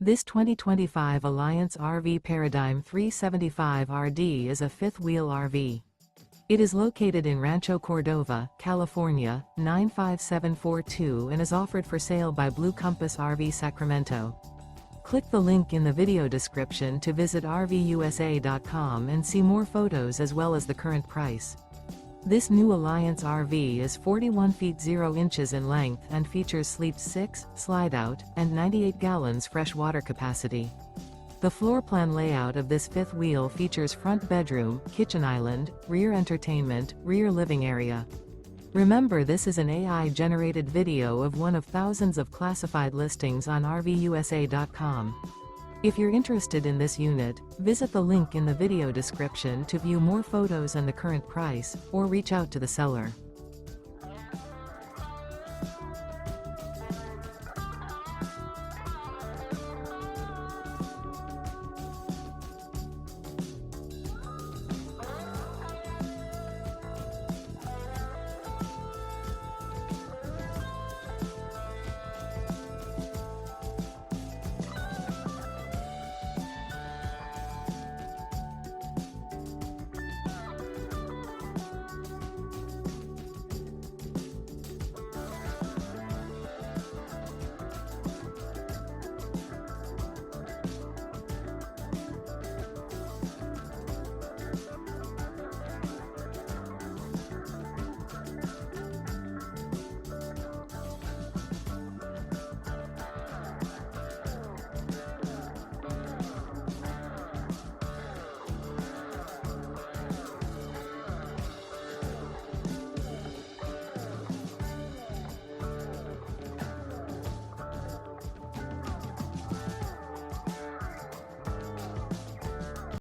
This 2025 Alliance RV Paradigm 375RD is a fifth-wheel RV. It is located in Rancho Cordova, California, 95742 and is offered for sale by Blue Compass RV Sacramento. Click the link in the video description to visit RVUSA.com and see more photos as well as the current price. This new Alliance RV is 41 feet 0 inches in length and features Sleep 6, Slideout, and 98 gallons fresh water capacity. The floor plan layout of this fifth wheel features front bedroom, kitchen island, rear entertainment, rear living area. Remember, this is an AI-generated video of one of thousands of classified listings on RVUSA.com. If you're interested in this unit, visit the link in the video description to view more photos and the current price, or reach out to the seller.